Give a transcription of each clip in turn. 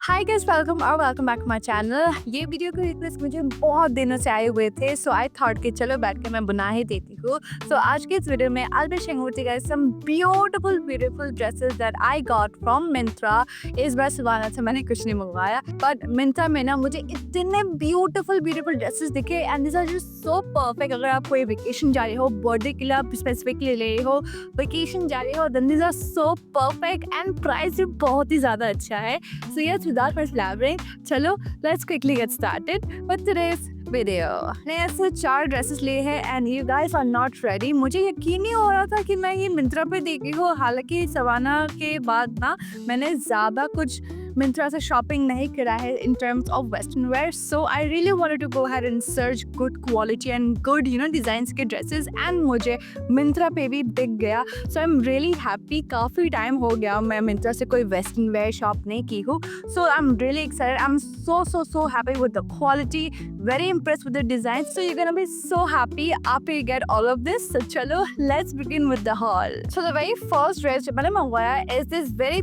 Hi guys, welcome back to my channel. ये video को request मुझे बहुत दिनों से आए हुए थे, सो आई थॉट कि चलो बैठ के मैं बना ही देती हूँ। सो आज के इस वीडियो में I will sharing with you guys some beautiful dresses that I got from Myntra. इस बार सुबाना से मैंने कुछ नहीं मंगवाया, बट मिंत्रा में ना मुझे इतने ब्यूटीफुल ड्रेसेस दिखे and this are just so perfect. अगर आप कोई वेकेशन जा रहे हो, बर्थडे के लिए आप स्पेसिफिकली ले रहे हो, वेकेशन जा रहे हो, then this are so perfect and price भी बहुत ही ज़्यादा अच्छा है। So yes, without much blabbering, चलो let's quickly get started with today's video। मैंने ऐसे 4 ड्रेसेस लिए हैं and you guys are not ready। मुझे यकीन नहीं हो रहा था कि मैं ये मिंत्रा पे देखी हूँ। हालांकि सवाना के बाद ना मैंने ज़्यादा कुछ मिंत्रा से शॉपिंग नहीं करा है in terms of western wear, so I really wanted to go ahead and search good quality and good designs के dresses and मुझे मिंत्रा पे भी दिख गया। so I'm really happy। काफ़ी टाइम हो गया मैं मिंत्रा से कोई western wear शॉप नहीं की हूँ, so I'm really excited। I'm so happy with the quality, very impressed with the design, so you're gonna be so happy after you get all of this। so चलो let's begin with the haul। so the very first dress जो मैंने मंगवाया is this very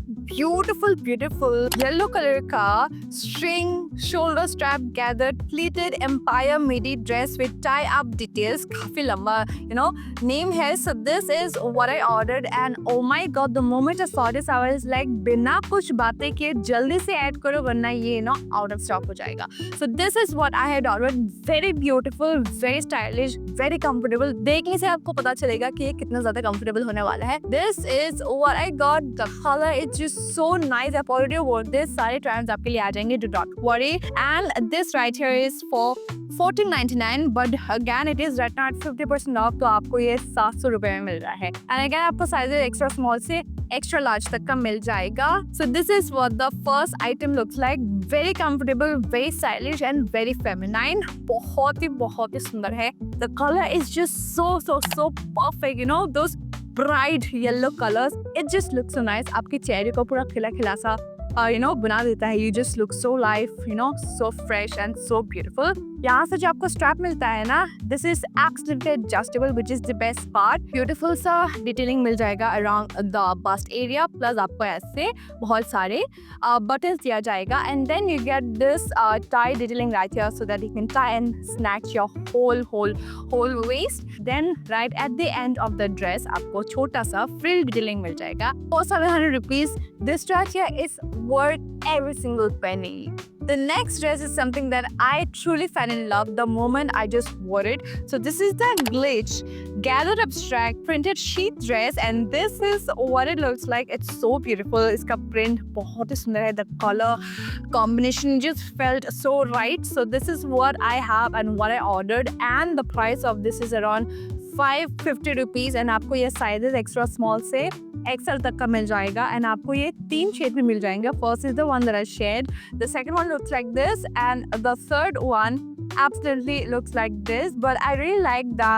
beautiful yellow colour का string shoulder strap gathered pleated empire midi dress with tie up details. काफी लंबा name है। So this is what I ordered and oh my god, the moment I saw this I was like बिना कुछ बातें किए जल्दी से add करो वरना ये आउट ऑफ स्टॉक हो जाएगा। सो this is what I had ordered. Very beautiful, very stylish, very comfortable. देखने से आपको पता चलेगा कि ये कितना ज्यादा कंफर्टेबल होने वाला है। This is what I got. The colour is just so nice. I already war this. सारे ट्रायल्स आपके लिए आ जाएंगे, do not worry. And this right here is for 1499, but again it is right now at 50% of, तो आपको ये 700 रुपए में मिल रहा है। एंड अगैन आपको साइज एक्स्ट्रा स्मॉल से एक्स्ट्रा लार्ज तक का मिल जाएगा। सो this is what the first item looks like. Very comfortable, very stylish and very feminine. बहुत ही सुंदर है। The colour is just so perfect. Those bright yellow colours, it just looks so nice. आपके चेहरे को पूरा खिला सा बना देता है। You just look so life, so fresh and so beautiful. यहाँ से जो आपको स्ट्रैप मिलता है ना, this is absolutely adjustable which is the best part. Beautiful सा डिटेलिंग मिल जाएगा around the bust area, plus आपको ऐसे बहुत सारे बटन्स दिया जाएगा and then you get this tie detailing right here so that you can tie and snatch your whole waist. Then right at the end of the dress आपको छोटा सा frill detailing मिल जाएगा for 700 rupees. This dress here is worth every single penny। The next dress is something that I truly fell in love the moment I just wore it। So this is the Glitch gathered abstract printed sheath dress and this is what it looks like। It's so beautiful। इसका print बहुत ही सुंदर है। The color combination just felt so right। So this is what I have and what I ordered and the price of this is around 550 rupees. And आपको ये sizes extra small से Excel तक का मिल जाएगा and आपको ये 3 shade में मिल जाएंगे। First is the one that I shared, the second one looks like this and the third one absolutely looks like this, but I really like the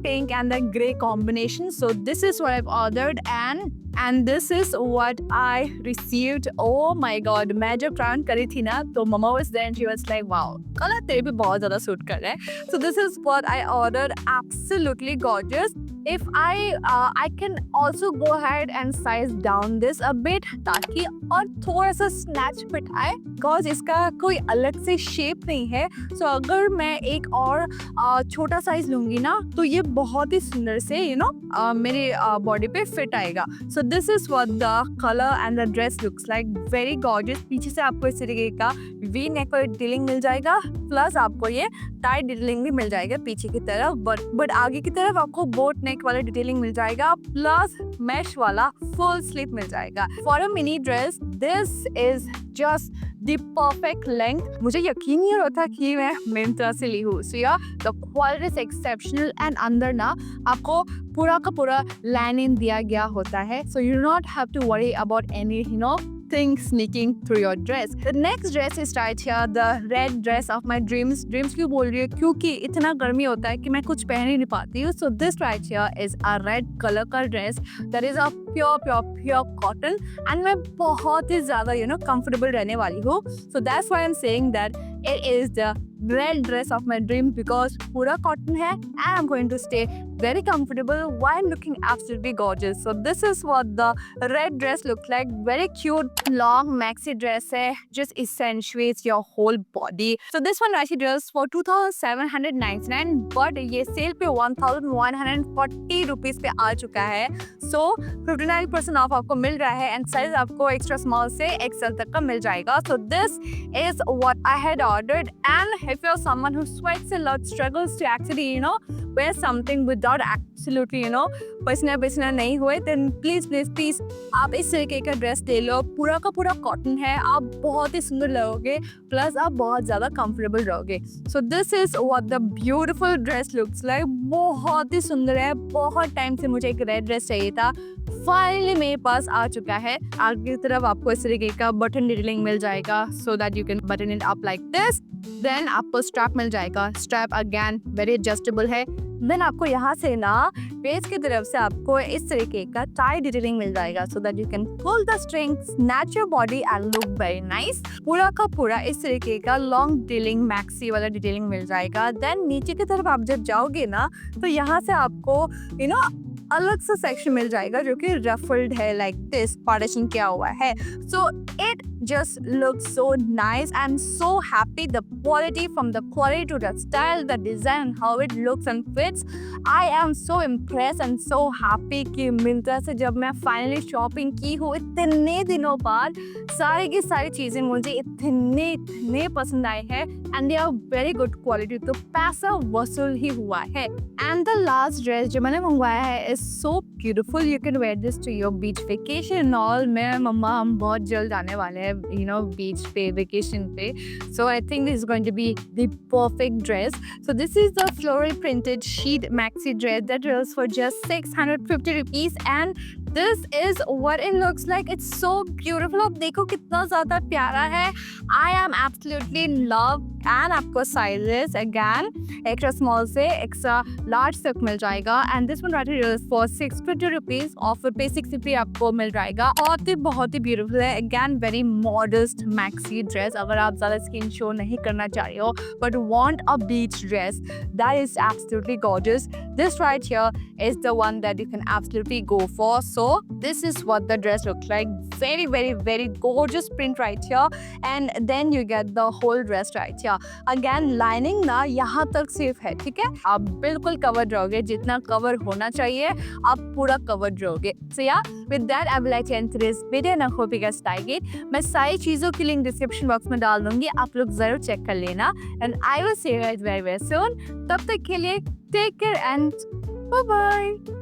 pink and the gray combination। So this is what I've ordered and this is what I received। oh my god, मैं जब try on करी थी ना तो mama was there and she was like wow, colour तेरे पे बहुत ज़्यादा सूट कर रहा है। So this is what I ordered। absolutely gorgeous। If I can also go ahead and size down this a bit ताकि और थोड़ा सा स्नैच फिट आए, बिकॉज इसका कोई अलग से शेप नहीं है। सो अगर मैं एक और छोटा साइज लूंगी ना तो ये बहुत ही सुंदर से मेरे बॉडी पे फिट आएगा। सो this is what the colour and the dress looks like. Very gorgeous. पीछे से आपको इस तरीके का वी नेक वाला डिटेलिंग मिल जाएगा, प्लस आपको ये टाई डिटेलिंग भी मिल जाएगा पीछे की तरफ, बट आगे की तरफ आपको बोट नेक वाला डिटेलिंग मिल जाएगा, प्लस मैश वाला फुल स्लीव मिल जाएगा। For a mini dress this is just the perfect length. मुझे यकीन नहीं हो रहा था कि मैं मिंत्रा से ली हूँ। सो या the quality is exceptional and अंदर ना आपको पूरा का पूरा लाइनिंग दिया गया होता है। So you not have to worry about any thing sneaking through your dress। The next dress is right here, the red dress of my dreams। Dreams क्यों बोल रही है? क्योंकि इतना गर्मी होता है कि मैं कुछ पहन ही नहीं पाती हूँ। So this right here is a red color का dress that is a pure cotton and मैं बहुत ही ज़्यादा comfortable रहने वाली हूँ। So that's why I'm saying that it is the red dress of my dream because पूरा cotton है and I'm going to stay very comfortable while looking absolutely gorgeous. So this is what the red dress looks like. Very cute long maxi dress है, just accentuates your whole body. So this one actually does for 2799 but ये cell पे 1140 rupees पे आ चुका है. So 59% of आपको मिल रहा है and size आपको एक्स्ट्रा स्मॉल से एक्सेल तक का मिल जाएगा. So this is what I had ordered, and if you're someone who sweats a lot, struggles to actually wear something without absolutely पसीना पसीना नहीं हुए, then please आप इस तरीके का ड्रेस ले लो. पूरा का पूरा कॉटन है, आप बहुत ही सुंदर लगोगे प्लस आप बहुत ज़्यादा कंफर्टेबल रहोगे. सो this is what the beautiful dress looks like. बहुत ही सुंदर है. बहुत टाइम से मुझे एक रेड ड्रेस चाहिए था, फाइनली मेरे पास आ चुका है. आगे की तरफ आपको इस तरीके का बटन डिटेलिंग मिल जाएगा so that you can button it up like this. Then आपको स्ट्रैप मिल जाएगा. स्ट्रैप अगेन वेरी एडजस्टेबल है. देन आपको यहाँ से ना पेज की तरफ से आपको इस तरीके का टाई डिटेलिंग मिल जाएगा so that you can pull the string, snatch your body and look very nice. पूरा का पूरा इस तरीके का लॉन्ग डिटेलिंग मैक्सी वाला डिटेलिंग मिल जाएगा. देन नीचे की तरफ आप जब जाओगे ना तो यहाँ से आपको अलग सा सेक्शन मिल जाएगा जो कि रफल्ड है, लाइक दिस पार्टीशन किया हुआ है. So it just looks so nice and so happy. The quality, from the quality to the style, the design, how it looks and fits, I am so impressed and so happy कि मिंत्रा से जब मैं finally shopping की हूँ इतने दिनों बाद, सारी की सारी चीज़ें मुझे इतने पसंद आए हैं and they are very good quality. तो पैसा वसूल ही हुआ है. एंड द लास्ट ड्रेस जो मैंने मंगवाया है is so beautiful. You can wear this to your beach vacation all. मैं मम्मा हम बहुत जल्द जाने वाले हैं बीच पे वेकेशन पे. So I think this is going to be the perfect dress. So this is the floral printed sheet maxi dress that retails for just 650 rupees and this is what it looks like. It's so beautiful. आप देखो कितना ज़्यादा प्यारा है. I am absolutely in love. And आपको sizes again extra small से extra large तक मिल जाएगा. And this one right here is for 650 rupees. Offer पे 650 आपको मिल जाएगा. बहुत ही beautiful है. Again very modest maxi dress. अगर आप ज़्यादा skin show नहीं करना चाह रहे हो but want a beach dress that is absolutely gorgeous. This right here is the one that you can absolutely go for. So this is what the dress looks like. Very gorgeous print right here and then you get the whole dress right here. Again lining ना यहाँ तक safe है, ठीक है. आप बिल्कुल covered रहोगे, जितना कवर होना चाहिए आप पूरा कवर्ड रहोगे. So yeah, with that I would like to end today's video and I hope you guys like it. मैं सारी चीज़ों की लिंक डिस्क्रिप्शन बॉक्स में डाल दूंगी, आप लोग जरूर चेक कर लेना and I will see you guys very soon. तब तक के लिए take care and bye bye.